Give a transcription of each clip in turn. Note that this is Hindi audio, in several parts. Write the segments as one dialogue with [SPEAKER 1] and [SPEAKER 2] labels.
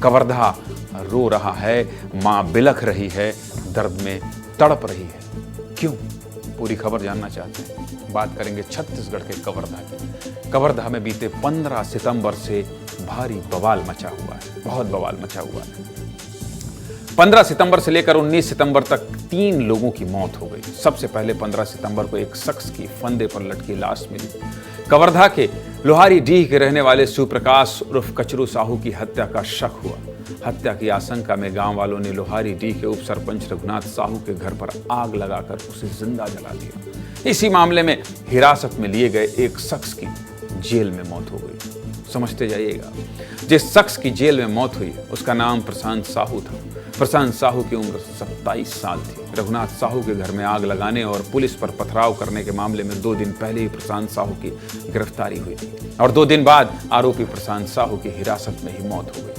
[SPEAKER 1] कवर्धा रो रहा है, मां बिलख रही है, दर्द में तड़प रही है। क्यों? पूरी खबर जानना चाहते हैं? बात करेंगे छत्तीसगढ़ के कवर्धा की। कवर्धा में बीते 15 सितंबर से भारी बवाल मचा हुआ है, बहुत बवाल मचा हुआ है। 15 सितंबर से लेकर 19 सितंबर तक 3 लोगों की मौत हो गई। सबसे पहले 15 सितंबर को एक शख्स की फंदे पर लटकी लाश मिली। कवर्धा के लोहारी डीह के रहने वाले शिवप्रकाश उर्फ कचरू साहू की हत्या का शक हुआ। हत्या की आशंका में गांव वालों ने लोहारी डीह के उप सरपंच रघुनाथ साहू के घर पर आग लगाकर उसे जिंदा जला दिया। इसी मामले में हिरासत में लिए गए एक शख्स की जेल में मौत हो गई। समझते जाइएगा, जिस शख्स की जेल में मौत हुई उसका नाम प्रशांत साहू था। प्रशांत साहू की उम्र 27 साल थी। रघुनाथ साहू के घर में आग लगाने और पुलिस पर पथराव करने के मामले में 2 दिन पहले ही प्रशांत साहू की गिरफ्तारी हुई थी और 2 दिन बाद आरोपी प्रशांत साहू की हिरासत में ही मौत हो गई।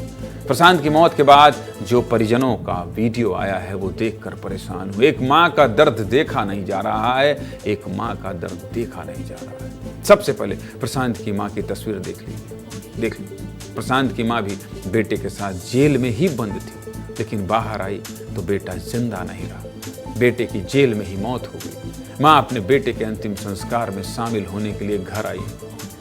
[SPEAKER 1] प्रशांत की मौत के बाद जो परिजनों का वीडियो आया है वो देखकर परेशान हुए। एक मां का दर्द देखा नहीं जा रहा है, एक मां का दर्द देखा नहीं जा रहा है। सबसे पहले प्रशांत की मां की तस्वीर देख लीजिए। प्रशांत की मां भी बेटे के साथ जेल में ही बंद थी, लेकिन बाहर आई तो बेटा जिंदा नहीं रहा। बेटे की जेल में ही मौत हो गई। मां अपने बेटे के अंतिम संस्कार में शामिल होने के लिए घर आई।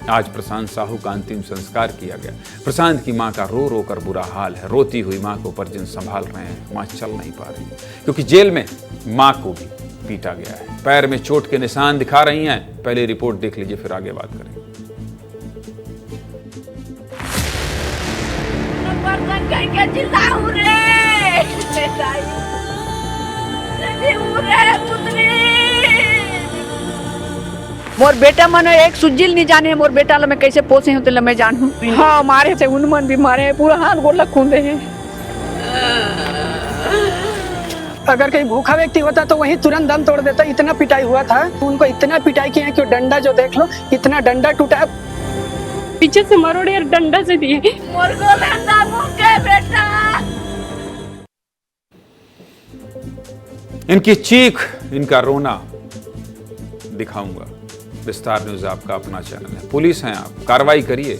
[SPEAKER 1] आज प्रशांत साहू का अंतिम संस्कार किया गया। प्रशांत की मां का रो रो कर बुरा हाल है। रोती हुई मां को परिजन संभाल रहे हैं। मां चल नहीं पा रही क्योंकि जेल में मां को भी पीटा गया है। पैर में चोट के निशान दिखा रही हैं। पहले रिपोर्ट देख लीजिए, फिर आगे बात करेंगे।
[SPEAKER 2] मोर बेटा मन एक सुजिल नहीं जाने मोर बेटा ला मैं कैसे पोसे हूँ तो मैं जानू। हाँ मारे से उनमन भी मारे हैं, पूरा हाथ गोला खूंदे हैं।
[SPEAKER 3] अगर कहीं भूखा व्यक्ति होता तो वहीं तुरंत दम तोड़ देता। इतना पिटाई हुआ था, उनको इतना पिटाई किया कि डंडा जो देख लो, इतना डंडा टूटा।
[SPEAKER 4] पीछे से मरोड़े और डंडा से दिए।
[SPEAKER 1] इनकी चीख, इनका रोना दिखाऊंगा। विस्तार न्यूज आपका अपना चैनल है। पुलिस हैं आप, कार्रवाई करिए।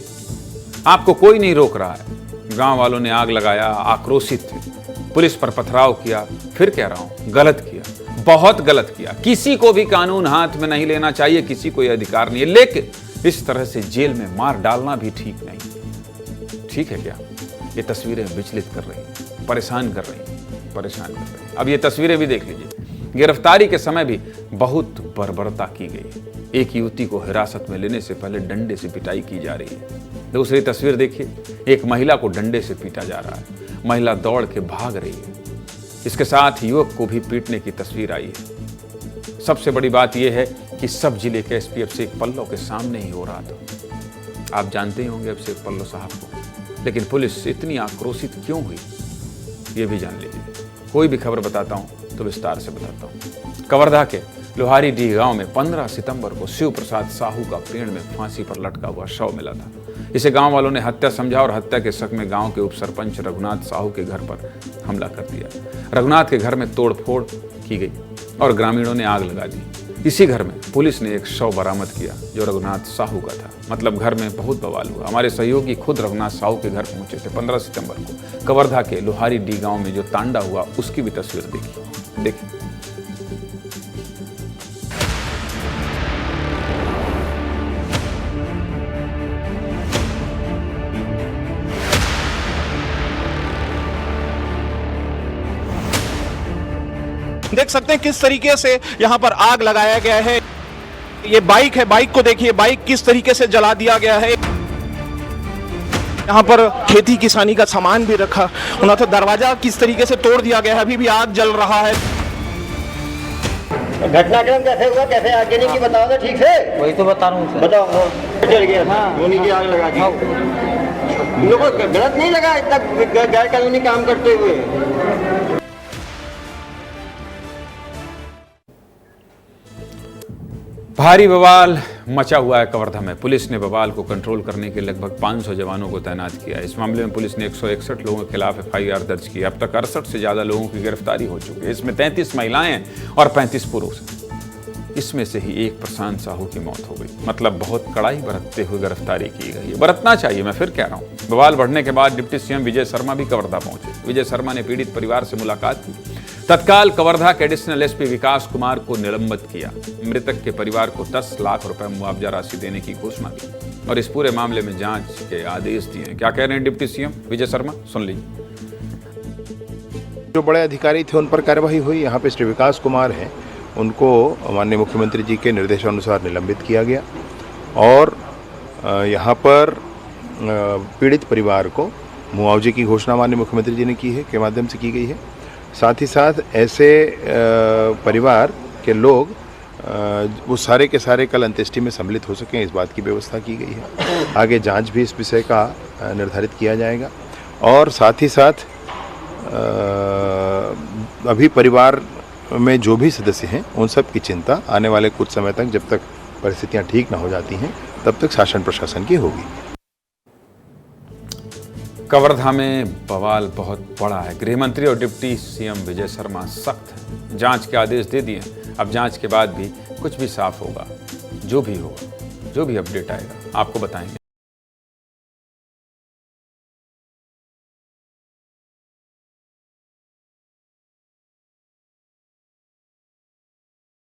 [SPEAKER 1] आपको कोई नहीं रोक रहा है। गांव वालों ने आग लगाया, आक्रोशित थे, पुलिस पर पथराव किया। फिर कह रहा हूं, गलत किया, बहुत गलत किया। किसी को भी कानून हाथ में नहीं लेना चाहिए, किसी को यह अधिकार नहीं है, लेकिन इस तरह से जेल में मार डालना भी ठीक नहीं। ठीक है क्या? ये तस्वीरें विचलित कर रही हैं, परेशान कर रही हैं, परेशान कर रही हैं। अब ये तस्वीरें भी देख लीजिए। गिरफ्तारी के समय भी बहुत बर्बरता की गई। एक युवती को हिरासत में लेने से पहले डंडे से पिटाई की जा रही है। दूसरी तस्वीर देखिए, एक महिला को डंडे से पीटा जा रहा है। महिला दौड़ के भाग रही है। इसके साथ युवक को भी पीटने की तस्वीर आई है। सबसे बड़ी बात यह है कि सब जिले के एसपी अभिषेक पल्लव के सामने ही हो रहा था। आप जानते ही होंगे अभिषेक पल्लव साहब को, लेकिन पुलिस इतनी आक्रोशित क्यों हुई ये भी जान लीजिए। कोई भी खबर बताता हूं तो विस्तार से बताता हूं। कवर्धा के लोहारी डीह गांव में 15 सितंबर को शिव प्रसाद साहू का पेड़ में फांसी पर लटका हुआ शव मिला था। इसे गांव वालों ने हत्या समझा और हत्या के शक में गांव के उप सरपंच रघुनाथ साहू के घर पर हमला कर दिया। रघुनाथ के घर में तोड़फोड़ की गई और ग्रामीणों ने आग लगा दी। इसी घर में पुलिस ने एक शव बरामद किया जो रघुनाथ साहू का था। मतलब घर में बहुत बवाल हुआ। हमारे सहयोगी खुद रघुनाथ साहू के घर पहुंचे थे 15 सितंबर को। कवर्धा के लोहारी डीह गांव में जो तांडा हुआ उसकी भी तस्वीर देखिए।
[SPEAKER 5] देख सकते हैं किस तरीके से यहाँ पर आग लगाया गया है। ये बाइक है, बाइक को देखिए, बाइक किस तरीके से जला दिया गया है। यहाँ पर खेती किसानी का सामान भी रखा होना था। दरवाजा किस तरीके से तोड़ दिया गया है। अभी भी आग जल रहा है।
[SPEAKER 6] घटनाक्रम कैसे हुआ, कैसे आग जली की बताओ तो ठीक से।
[SPEAKER 7] वही तो बता रहा हूँ।
[SPEAKER 6] बताओ। जल गया था, उन्हीं की आग लगा दी। तुम लोगों को गलत नहीं लगा इतना गैर कानूनी काम करते हुए?
[SPEAKER 1] भारी बवाल मचा हुआ है कवर्धा में। पुलिस ने बवाल को कंट्रोल करने के लगभग 500 जवानों को तैनात किया है। इस मामले में पुलिस ने 161 लोगों के खिलाफ FIR दर्ज की। अब तक 68 से ज्यादा लोगों की गिरफ्तारी हो चुकी है। इसमें 33 महिलाएं और 35 पुरुष हैं। इसमें से ही एक प्रशांत साहू की मौत हो गई। मतलब बहुत कड़ाई बरतते हुए गिरफ्तारी की गई है। बरतना चाहिए, मैं फिर कह रहा हूँ। बवाल बढ़ने के बाद डिप्टी सीएम विजय शर्मा भी कवर्धा पहुंचे। विजय शर्मा ने पीड़ित परिवार से मुलाकात की। तत्काल कवर्धा के एडिशनल एसपी विकास कुमार को निलंबित किया। मृतक के परिवार को 10 लाख रुपए मुआवजा राशि देने की घोषणा की और इस पूरे मामले में जांच के आदेश दिए। क्या कह रहे हैं डिप्टी सीएम विजय शर्मा, सुन लीजिए।
[SPEAKER 7] जो बड़े अधिकारी थे उन पर कार्यवाही हुई। यहाँ पे श्री विकास कुमार हैं, उनको माननीय मुख्यमंत्री जी के निर्देशानुसार निलंबित किया गया और यहाँ पर पीड़ित परिवार को मुआवजे की घोषणा माननीय मुख्यमंत्री जी ने की है, के माध्यम से की गई है। साथ ही साथ ऐसे परिवार के लोग वो सारे के सारे कल अंत्येष्टि में सम्मिलित हो सकें, इस बात की व्यवस्था की गई है। आगे जांच भी इस विषय का निर्धारित किया जाएगा और साथ ही साथ अभी परिवार में जो भी सदस्य हैं उन सब की चिंता आने वाले कुछ समय तक, जब तक परिस्थितियां ठीक ना हो जाती हैं, तब तक शासन प्रशासन की होगी।
[SPEAKER 1] कवर्धा में बवाल बहुत बड़ा है। गृह मंत्री और डिप्टी सीएम विजय शर्मा सख्त हैं। जांच के आदेश दे दिए। अब जांच के बाद भी कुछ भी साफ होगा। जो भी होगा, जो भी अपडेट आएगा आपको बताएंगे।